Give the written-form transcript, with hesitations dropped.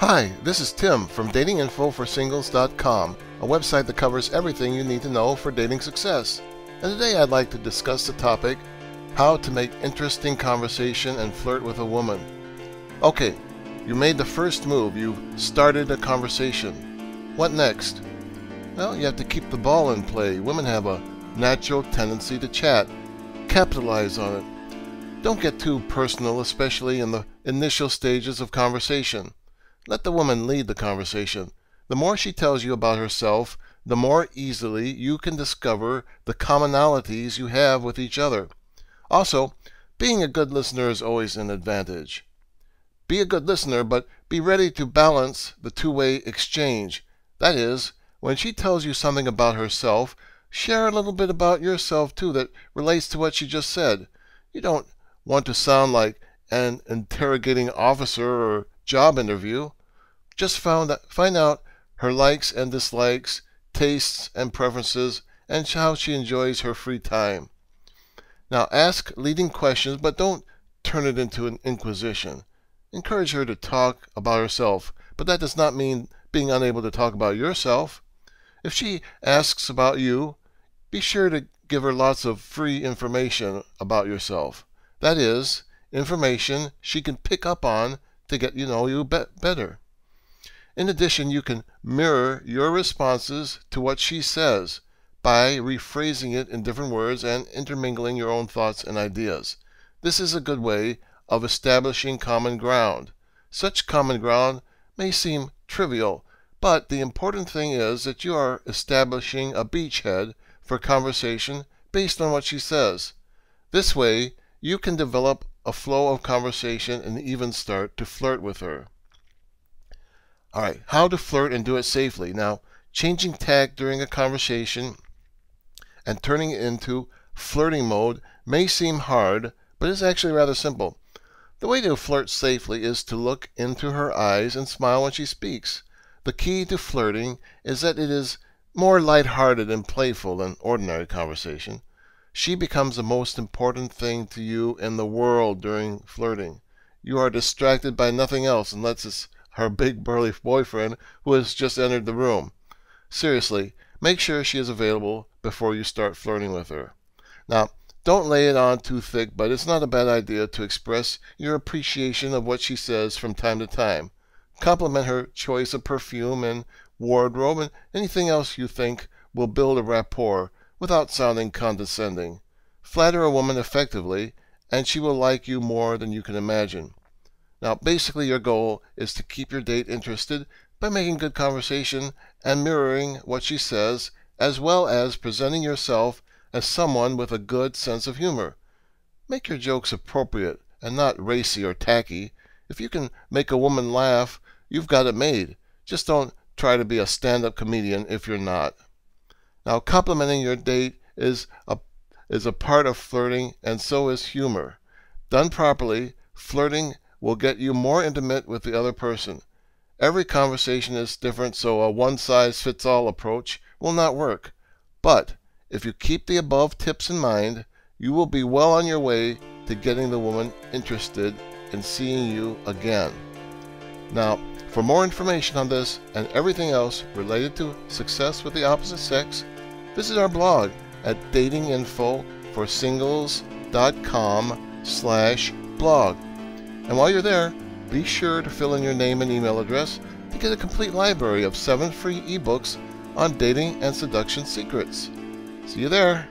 Hi, this is Tim from datinginfoforsingles.com, a website that covers everything you need to know for dating success. And today I'd like to discuss the topic, how to make interesting conversation and flirt with a woman. Okay, you made the first move, you started a conversation. What next? Well, you have to keep the ball in play. Women have a natural tendency to chat. Capitalize on it. Don't get too personal, especially in the initial stages of conversation. Let the woman lead the conversation. The more she tells you about herself, the more easily you can discover the commonalities you have with each other. Also, being a good listener is always an advantage. Be a good listener, but be ready to balance the two-way exchange. That is, when she tells you something about herself, share a little bit about yourself too that relates to what she just said. You don't want to sound like an interrogating officer or job interview. Just find out her likes and dislikes, tastes and preferences, and how she enjoys her free time. Now ask leading questions, but don't turn it into an inquisition. Encourage her to talk about herself, but that does not mean being unable to talk about yourself. If she asks about you, be sure to give her lots of free information about yourself. That is, information she can pick up on to get to know you better. In addition, you can mirror your responses to what she says by rephrasing it in different words and intermingling your own thoughts and ideas. This is a good way of establishing common ground. Such common ground may seem trivial, but the important thing is that you are establishing a beachhead for conversation based on what she says. This way, you can develop a flow of conversation and even start to flirt with her. Alright, how to flirt and do it safely. Now, changing tack during a conversation and turning it into flirting mode may seem hard, but it's actually rather simple. The way to flirt safely is to look into her eyes and smile when she speaks. The key to flirting is that it is more lighthearted and playful than ordinary conversation. She becomes the most important thing to you in the world during flirting. You are distracted by nothing else unless it's her big burly boyfriend who has just entered the room. Seriously, make sure she is available before you start flirting with her. Now, don't lay it on too thick, but it's not a bad idea to express your appreciation of what she says from time to time. Compliment her choice of perfume and wardrobe and anything else you think will build a rapport without sounding condescending. Flatter a woman effectively, and she will like you more than you can imagine. Now, basically your goal is to keep your date interested by making good conversation and mirroring what she says, as well as presenting yourself as someone with a good sense of humor. Make your jokes appropriate and not racy or tacky. If you can make a woman laugh, you've got it made. Just don't try to be a stand-up comedian if you're not. Now, complimenting your date is a part of flirting, and so is humor. Done properly, flirting will get you more intimate with the other person. Every conversation is different, so a one-size-fits-all approach will not work. But if you keep the above tips in mind, you will be well on your way to getting the woman interested in seeing you again. Now, for more information on this and everything else related to success with the opposite sex, visit our blog at datinginfo.com/blog. And while you're there, be sure to fill in your name and email address to get a complete library of 7 free ebooks on dating and seduction secrets. See you there.